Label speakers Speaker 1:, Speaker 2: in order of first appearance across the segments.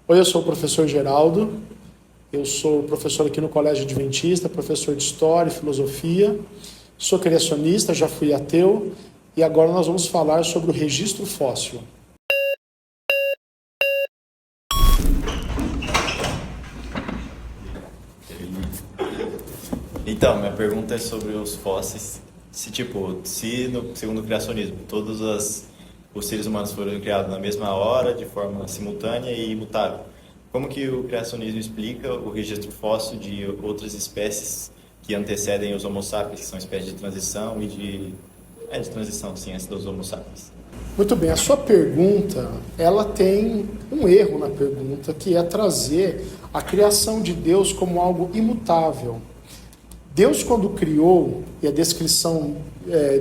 Speaker 1: Oi, eu sou o professor Geraldo, eu sou professor aqui no Colégio Adventista, professor de História e Filosofia, sou criacionista, já fui ateu, e agora nós vamos falar sobre o registro fóssil.
Speaker 2: Então, minha pergunta é sobre os fósseis. Segundo o criacionismo, os seres humanos foram criados na mesma hora, de forma simultânea e imutável, como que o criacionismo explica o registro fóssil de outras espécies que antecedem os Homo sapiens, que são espécies de transição e de transição, sim, antes dos Homo sapiens?
Speaker 1: Muito bem, a sua pergunta, ela tem um erro na pergunta, que é trazer a criação de Deus como algo imutável. Deus, quando criou, e a descrição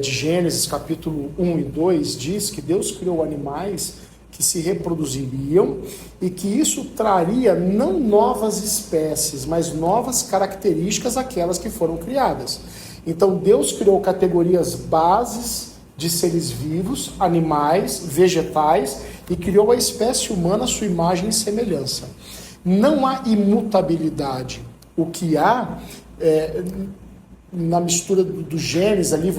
Speaker 1: de Gênesis capítulo 1 e 2 diz que Deus criou animais que se reproduziriam e que isso traria não novas espécies, mas novas características àquelas que foram criadas. Então Deus criou categorias bases de seres vivos, animais, vegetais, e criou a espécie humana à sua imagem e semelhança. Não há imutabilidade. O que há na mistura do genes ali,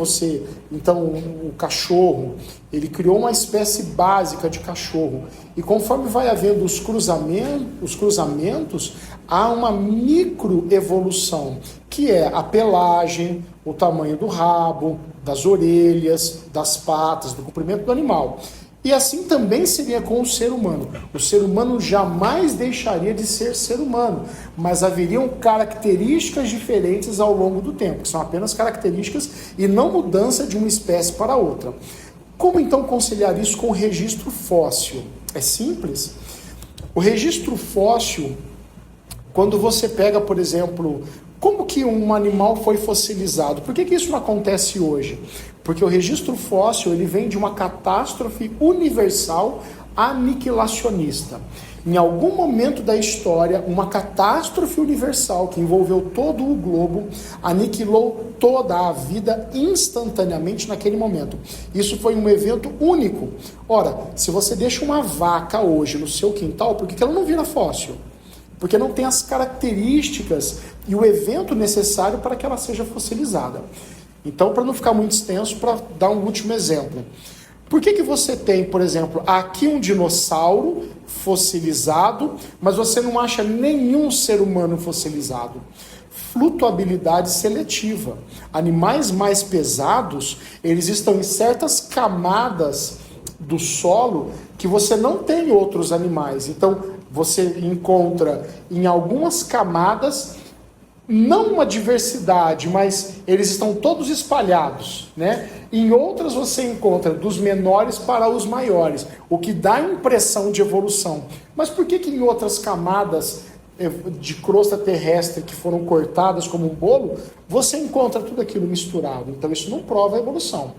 Speaker 1: então o cachorro, ele criou uma espécie básica de cachorro, e conforme vai havendo os cruzamentos, há uma microevolução, que é a pelagem, o tamanho do rabo, das orelhas, das patas, do comprimento do animal. E assim também seria com o ser humano. O ser humano jamais deixaria de ser ser humano, mas haveriam características diferentes ao longo do tempo, que são apenas características e não mudança de uma espécie para outra. Como então conciliar isso com o registro fóssil? É simples. O registro fóssil, quando você pega, por exemplo, como que um animal foi fossilizado? Por que isso não acontece hoje? Porque o registro fóssil ele vem de uma catástrofe universal aniquilacionista. Em algum momento da história, uma catástrofe universal que envolveu todo o globo aniquilou toda a vida instantaneamente naquele momento. Isso foi um evento único. Ora, se você deixa uma vaca hoje no seu quintal, por que ela não vira fóssil? Porque não tem as características e o evento necessário para que ela seja fossilizada. Então, para não ficar muito extenso, para dar um último exemplo. Por que você tem, por exemplo, aqui um dinossauro fossilizado, mas você não acha nenhum ser humano fossilizado? Flutuabilidade seletiva. Animais mais pesados, eles estão em certas camadas do solo que você não tem outros animais. Então, você encontra em algumas camadas não uma diversidade, mas eles estão todos espalhados, né? Em outras você encontra dos menores para os maiores, o que dá a impressão de evolução. Mas por que em outras camadas de crosta terrestre que foram cortadas como um bolo, você encontra tudo aquilo misturado? Então isso não prova a evolução.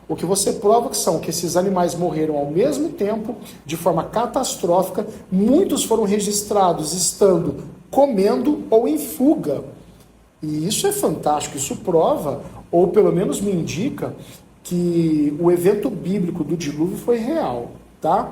Speaker 1: O que você prova que esses animais morreram ao mesmo tempo, de forma catastrófica, muitos foram registrados estando comendo ou em fuga. E isso é fantástico, isso prova, ou pelo menos me indica, que o evento bíblico do dilúvio foi real, tá?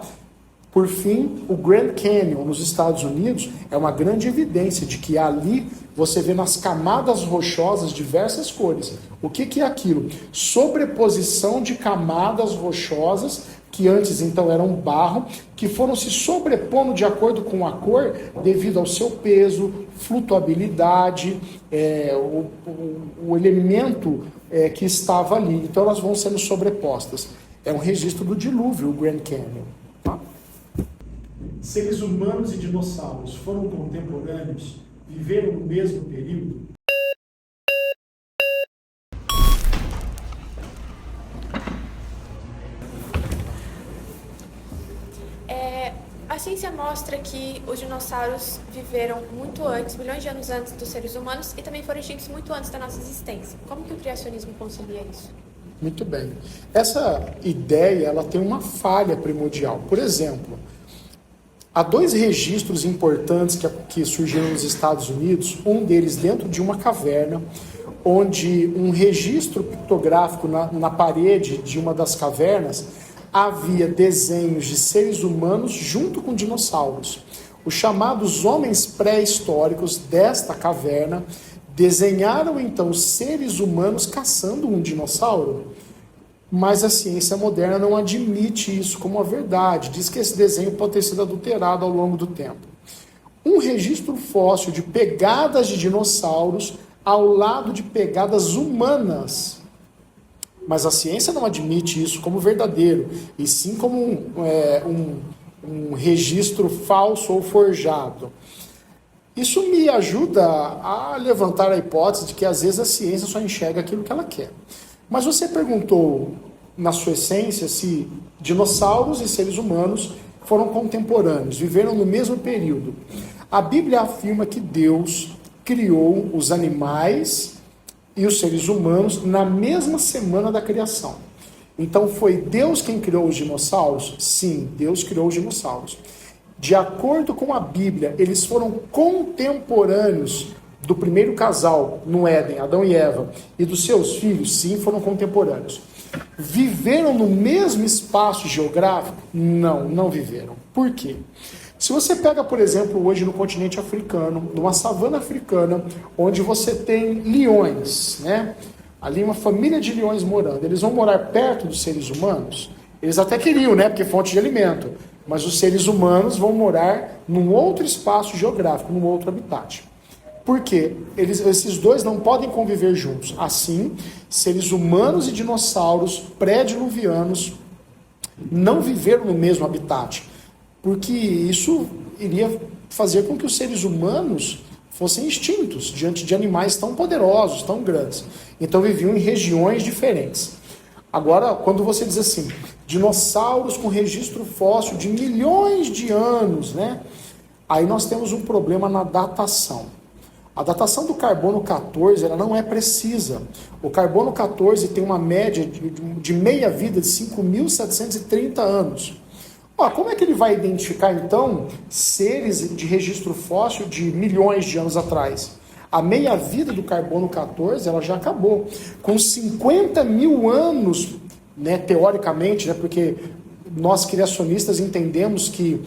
Speaker 1: Por fim, o Grand Canyon, nos Estados Unidos, é uma grande evidência de que ali você vê nas camadas rochosas diversas cores. O que é aquilo? Sobreposição de camadas rochosas, que antes então eram barro, que foram se sobrepondo de acordo com a cor, devido ao seu peso, flutuabilidade, o elemento que estava ali. Então elas vão sendo sobrepostas. É um registro do dilúvio, o Grand Canyon. Tá? Seres humanos e dinossauros foram contemporâneos? Viveram no mesmo período?
Speaker 3: A ciência mostra que os dinossauros viveram muito antes, milhões de anos antes dos seres humanos, e também foram extintos muito antes da nossa existência. Como que o criacionismo concilia isso?
Speaker 1: Muito bem. Essa ideia ela tem uma falha primordial. Por exemplo, há dois registros importantes que surgiram nos Estados Unidos, um deles dentro de uma caverna, onde um registro pictográfico na parede de uma das cavernas havia desenhos de seres humanos junto com dinossauros. Os chamados homens pré-históricos desta caverna desenharam então seres humanos caçando um dinossauro. Mas a ciência moderna não admite isso como a verdade. Diz que esse desenho pode ter sido adulterado ao longo do tempo. Um registro fóssil de pegadas de dinossauros ao lado de pegadas humanas. Mas a ciência não admite isso como verdadeiro, e sim como um registro falso ou forjado. Isso me ajuda a levantar a hipótese de que às vezes a ciência só enxerga aquilo que ela quer. Mas você perguntou, na sua essência, se dinossauros e seres humanos foram contemporâneos, viveram no mesmo período. A Bíblia afirma que Deus criou os animais e os seres humanos na mesma semana da criação. Então foi Deus quem criou os dinossauros? Sim, Deus criou os dinossauros. De acordo com a Bíblia, eles foram contemporâneos do primeiro casal no Éden, Adão e Eva, e dos seus filhos, sim, foram contemporâneos. Viveram no mesmo espaço geográfico? Não, não viveram. Por quê? Se você pega, por exemplo, hoje no continente africano, numa savana africana, onde você tem leões, né? Ali uma família de leões morando, eles vão morar perto dos seres humanos? Eles até queriam, né? Porque é fonte de alimento. Mas os seres humanos vão morar num outro espaço geográfico, num outro habitat. Por quê? Esses dois não podem conviver juntos. Assim, seres humanos e dinossauros pré-diluvianos não viveram no mesmo habitat. Porque isso iria fazer com que os seres humanos fossem extintos diante de animais tão poderosos, tão grandes. Então viviam em regiões diferentes. Agora, quando você diz assim, dinossauros com registro fóssil de milhões de anos, né? Aí nós temos um problema na datação. A datação do carbono 14 ela não é precisa. O carbono 14 tem uma média de meia-vida de 5.730 anos. Como é que ele vai identificar, então, seres de registro fóssil de milhões de anos atrás? A meia-vida do carbono 14 ela já acabou. Com 50 mil anos, né, teoricamente, né, porque nós criacionistas entendemos que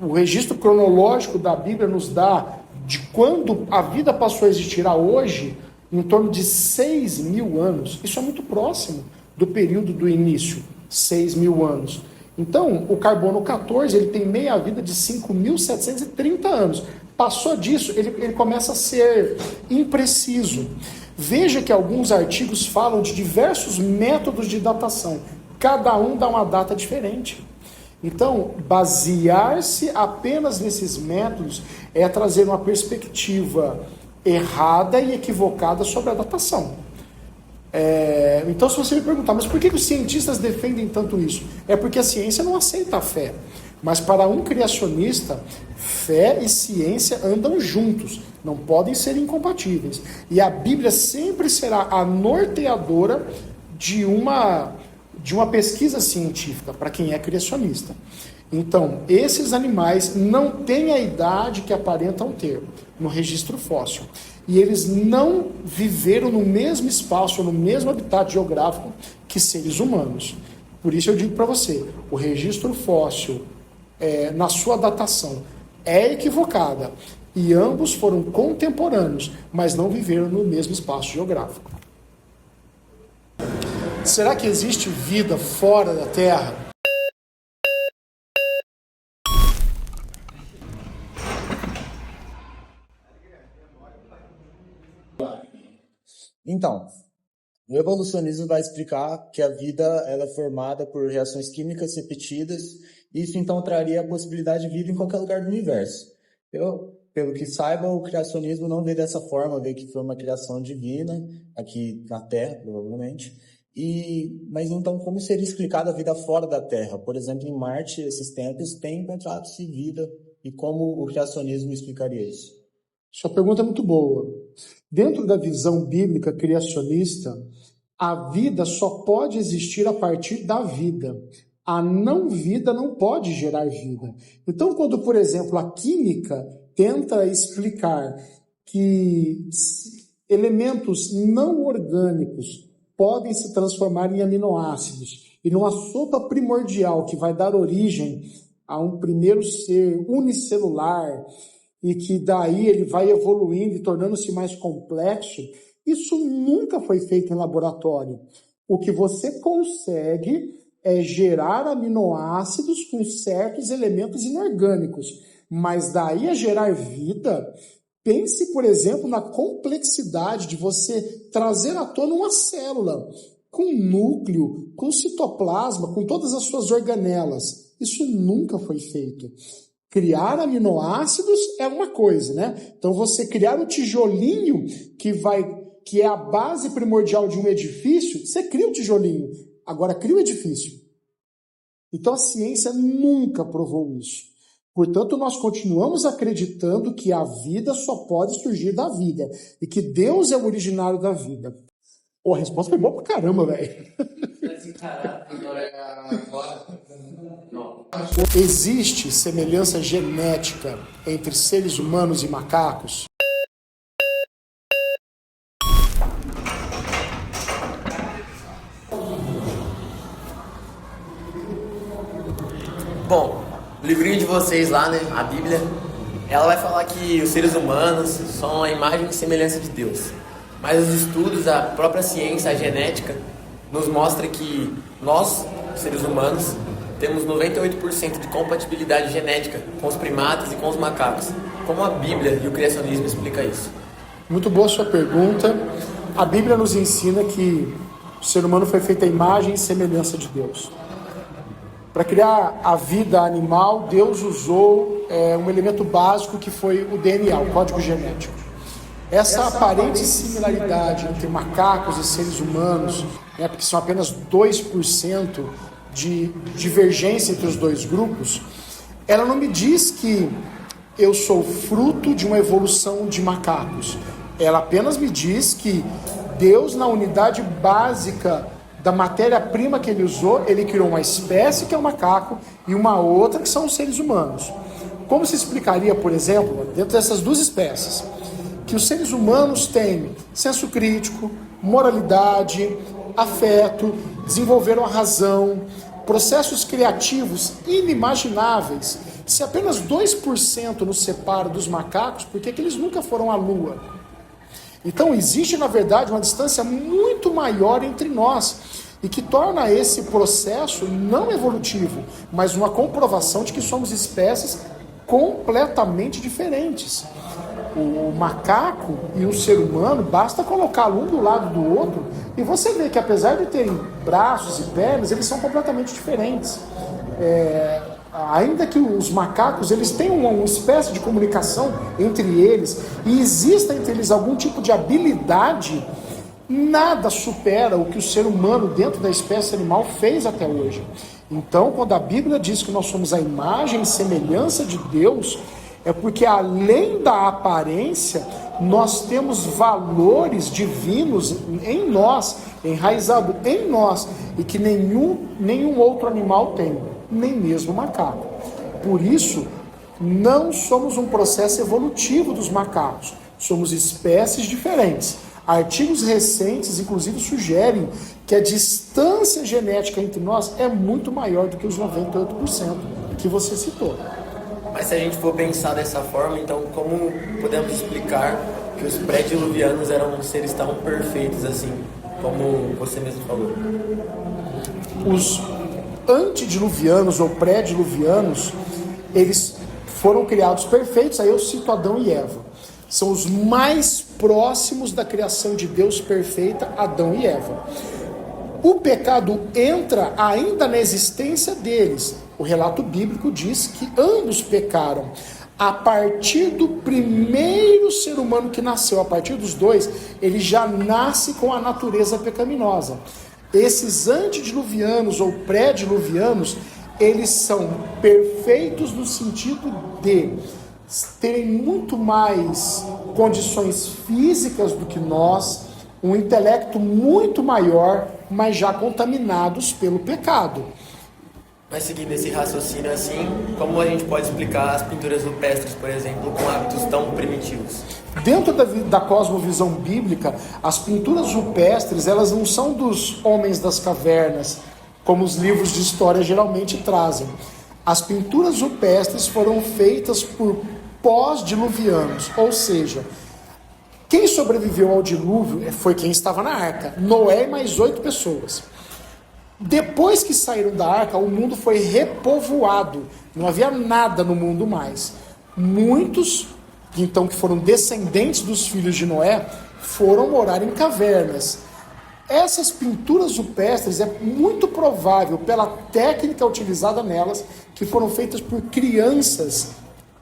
Speaker 1: o registro cronológico da Bíblia nos dá de quando a vida passou a existir a hoje, em torno de 6 mil anos. Isso é muito próximo do período do início, 6 mil anos. Então, o carbono 14 ele tem meia-vida de 5.730 anos. Passou disso, ele começa a ser impreciso. Veja que alguns artigos falam de diversos métodos de datação. Cada um dá uma data diferente. Então, basear-se apenas nesses métodos é trazer uma perspectiva errada e equivocada sobre a datação. Então, se você me perguntar, mas por que os cientistas defendem tanto isso? É porque a ciência não aceita a fé. Mas para um criacionista, fé e ciência andam juntos, não podem ser incompatíveis. E a Bíblia sempre será a norteadora de uma pesquisa científica, para quem é criacionista. Então, esses animais não têm a idade que aparentam ter no registro fóssil. E eles não viveram no mesmo espaço, no mesmo habitat geográfico que seres humanos. Por isso eu digo para você, o registro fóssil, na sua datação, é equivocada. E ambos foram contemporâneos, mas não viveram no mesmo espaço geográfico. Será que existe vida fora da Terra?
Speaker 4: Então, o evolucionismo vai explicar que a vida ela é formada por reações químicas repetidas, e isso então traria a possibilidade de vida em qualquer lugar do universo. Pelo que saiba, o criacionismo não vê dessa forma, vê que foi uma criação divina, aqui na Terra, provavelmente. Mas então, como seria explicada a vida fora da Terra? Por exemplo, em Marte, esses tempos, tem encontrado-se vida, e como o criacionismo explicaria isso?
Speaker 1: Sua pergunta é muito boa. Dentro da visão bíblica criacionista, a vida só pode existir a partir da vida. A não-vida não pode gerar vida. Então, quando, por exemplo, a química tenta explicar que elementos não orgânicos podem se transformar em aminoácidos, e numa sopa primordial que vai dar origem a um primeiro ser unicelular e que daí ele vai evoluindo e tornando-se mais complexo, isso nunca foi feito em laboratório. O que você consegue é gerar aminoácidos com certos elementos inorgânicos, mas daí a gerar vida. Pense, por exemplo, na complexidade de você trazer à tona uma célula com núcleo, com citoplasma, com todas as suas organelas. Isso nunca foi feito. Criar aminoácidos é uma coisa, né? Então você criar o tijolinho que é a base primordial de um edifício, você cria o tijolinho, agora cria o edifício. Então a ciência nunca provou isso. Portanto, nós continuamos acreditando que a vida só pode surgir da vida e que Deus é o originário da vida. Pô, a resposta foi boa pra caramba, velho. Existe semelhança genética entre seres humanos e macacos?
Speaker 5: Bom, o livrinho de vocês lá, né, a Bíblia, ela vai falar que os seres humanos são a imagem e semelhança de Deus. Mas os estudos, a própria ciência, a genética, nos mostra que nós, seres humanos, temos 98% de compatibilidade genética com os primatas e com os macacos. Como a Bíblia e o criacionismo explica isso?
Speaker 1: Muito boa sua pergunta. A Bíblia nos ensina que o ser humano foi feito à imagem e semelhança de Deus. Para criar a vida animal, Deus usou um elemento básico que foi o DNA, o código genético. Essa aparente similaridade entre macacos e seres humanos, né, porque são apenas 2% de divergência entre os dois grupos, ela não me diz que eu sou fruto de uma evolução de macacos. Ela apenas me diz que Deus, na unidade básica da matéria-prima que ele usou, ele criou uma espécie que é o macaco e uma outra que são os seres humanos. Como se explicaria, por exemplo, dentro dessas duas espécies, que os seres humanos têm senso crítico, moralidade, afeto, desenvolveram a razão, processos criativos inimagináveis. Se apenas 2% nos separa dos macacos, por que eles nunca foram à Lua? Então existe, na verdade, uma distância muito maior entre nós e que torna esse processo não evolutivo, mas uma comprovação de que somos espécies completamente diferentes. O macaco e o ser humano, basta colocá-lo um do lado do outro e você vê que apesar de terem braços e pernas, eles são completamente diferentes. Ainda que os macacos eles tenham uma espécie de comunicação entre eles e exista entre eles algum tipo de habilidade, nada supera o que o ser humano dentro da espécie animal fez até hoje. Então, quando a Bíblia diz que nós somos a imagem e semelhança de Deus, é porque além da aparência, nós temos valores divinos em nós, enraizado em nós, e que nenhum outro animal tem, nem mesmo o macaco. Por isso, não somos um processo evolutivo dos macacos, somos espécies diferentes. Artigos recentes, inclusive, sugerem que a distância genética entre nós é muito maior do que os 98% que você citou.
Speaker 5: Mas se a gente for pensar dessa forma, então como podemos explicar que os pré-diluvianos eram seres tão perfeitos assim, como você mesmo falou?
Speaker 1: Os antediluvianos ou pré-diluvianos, eles foram criados perfeitos, aí eu cito Adão e Eva. São os mais próximos da criação de Deus perfeita, Adão e Eva. O pecado entra ainda na existência deles. O relato bíblico diz que ambos pecaram. A partir do primeiro ser humano que nasceu, a partir dos dois, ele já nasce com a natureza pecaminosa. Esses antediluvianos ou pré-diluvianos, eles são perfeitos no sentido de terem muito mais condições físicas do que nós, um intelecto muito maior, mas já contaminados pelo pecado.
Speaker 5: Mas seguindo esse raciocínio assim, como a gente pode explicar as pinturas rupestres, por exemplo, com hábitos tão primitivos?
Speaker 1: Dentro da cosmovisão bíblica, as pinturas rupestres, elas não são dos homens das cavernas, como os livros de história geralmente trazem. As pinturas rupestres foram feitas por pós-diluvianos, ou seja, quem sobreviveu ao dilúvio foi quem estava na arca, Noé e mais 8 pessoas. Depois que saíram da arca, o mundo foi repovoado, não havia nada no mundo mais. Muitos, então, que foram descendentes dos filhos de Noé, foram morar em cavernas. Essas pinturas rupestres é muito provável, pela técnica utilizada nelas, que foram feitas por crianças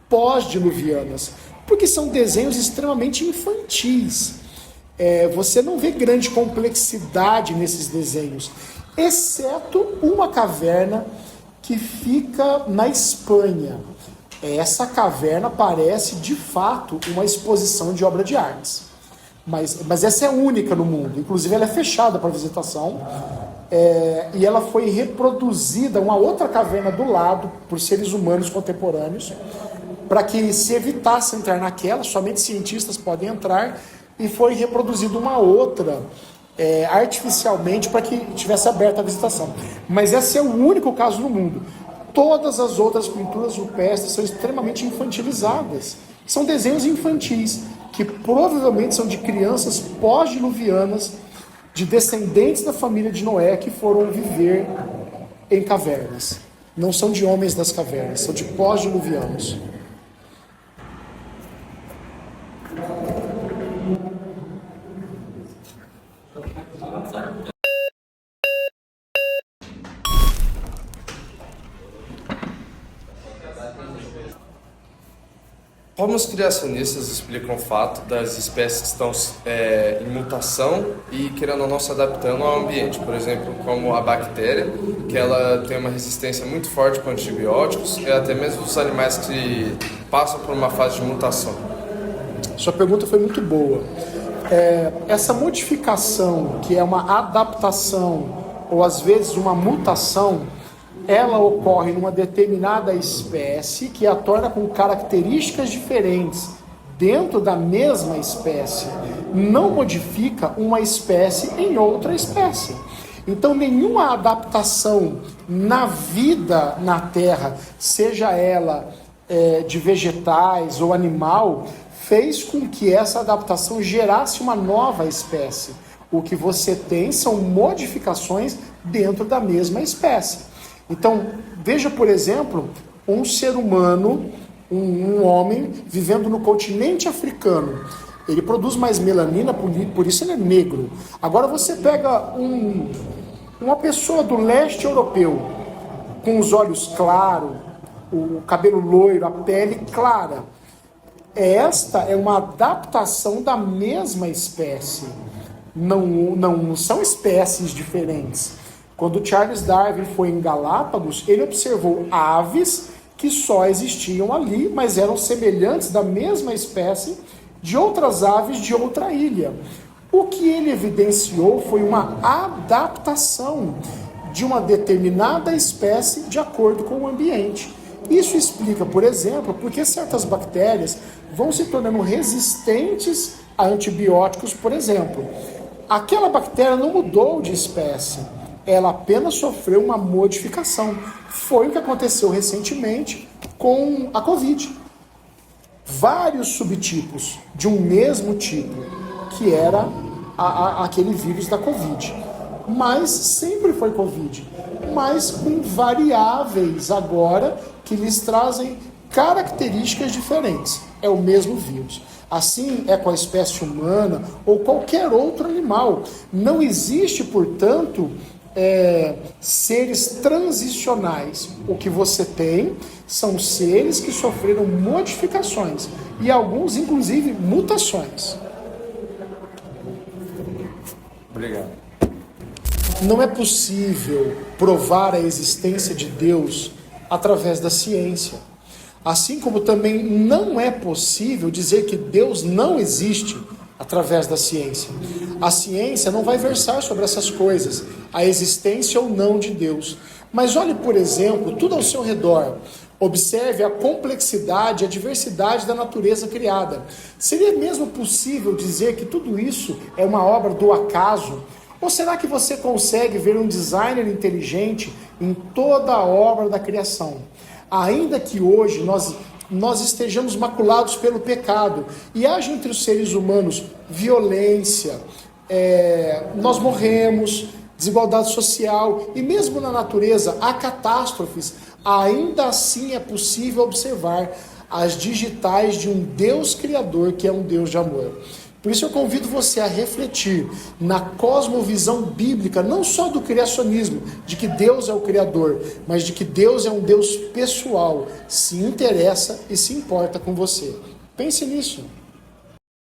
Speaker 1: pós-diluvianas, porque são desenhos extremamente infantis. Você não vê grande complexidade nesses desenhos, exceto uma caverna que fica na Espanha. Essa caverna parece, de fato, uma exposição de obra de artes. Mas essa é única no mundo. Inclusive, ela é fechada para visitação. E ela foi reproduzida, uma outra caverna do lado, por seres humanos contemporâneos, para que se evitasse entrar naquela, somente cientistas podem entrar, e foi reproduzida uma outra artificialmente para que tivesse aberta a visitação. Mas esse é o único caso no mundo. Todas as outras pinturas rupestres são extremamente infantilizadas. São desenhos infantis, que provavelmente são de crianças pós-diluvianas, de descendentes da família de Noé, que foram viver em cavernas. Não são de homens das cavernas, são de pós-diluvianos.
Speaker 6: Como os criacionistas explicam o fato das espécies que estão em mutação e, querendo ou não, se adaptando ao ambiente? Por exemplo, como a bactéria, que ela tem uma resistência muito forte com antibióticos, e até mesmo os animais que passam por uma fase de mutação.
Speaker 1: Sua pergunta foi muito boa. Essa modificação, que é uma adaptação, ou às vezes uma mutação, ela ocorre numa determinada espécie que a torna com características diferentes dentro da mesma espécie. Não modifica uma espécie em outra espécie. Então, nenhuma adaptação na vida na Terra, seja ela de vegetais ou animal, fez com que essa adaptação gerasse uma nova espécie. O que você tem são modificações dentro da mesma espécie. Então, veja, por exemplo, um ser humano, um homem, vivendo no continente africano. Ele produz mais melanina, por isso ele é negro. Agora você pega uma pessoa do leste europeu, com os olhos claros, o cabelo loiro, a pele clara. Esta é uma adaptação da mesma espécie. Não são espécies diferentes. Quando Charles Darwin foi em Galápagos, ele observou aves que só existiam ali, mas eram semelhantes da mesma espécie de outras aves de outra ilha. O que ele evidenciou foi uma adaptação de uma determinada espécie de acordo com o ambiente. Isso explica, por exemplo, porque certas bactérias vão se tornando resistentes a antibióticos, por exemplo. Aquela bactéria não mudou de espécie. Ela apenas sofreu uma modificação. Foi o que aconteceu recentemente com a Covid. Vários subtipos de um mesmo tipo, que era aquele vírus da Covid. Mas sempre foi Covid. Mas com variáveis agora que lhes trazem características diferentes. É o mesmo vírus. Assim é com a espécie humana ou qualquer outro animal. Não existe, portanto, seres transicionais. O que você tem são seres que sofreram modificações e alguns, inclusive, mutações.
Speaker 6: Obrigado.
Speaker 1: Não é possível provar a existência de Deus através da ciência. Assim como também não é possível dizer que Deus não existe através da ciência. A ciência não vai versar sobre essas coisas, a existência ou não de Deus. Mas olhe, por exemplo, tudo ao seu redor. Observe a complexidade e a diversidade da natureza criada. Seria mesmo possível dizer que tudo isso é uma obra do acaso? Ou será que você consegue ver um designer inteligente em toda a obra da criação? ainda que hoje nós estejamos maculados pelo pecado e haja entre os seres humanos violência, nós morremos, desigualdade social, e mesmo na natureza há catástrofes, ainda assim é possível observar as digitais de um Deus criador que é um Deus de amor. Por isso eu convido você a refletir na cosmovisão bíblica, não só do criacionismo, de que Deus é o Criador, mas de que Deus é um Deus pessoal, se interessa e se importa com você. Pense nisso.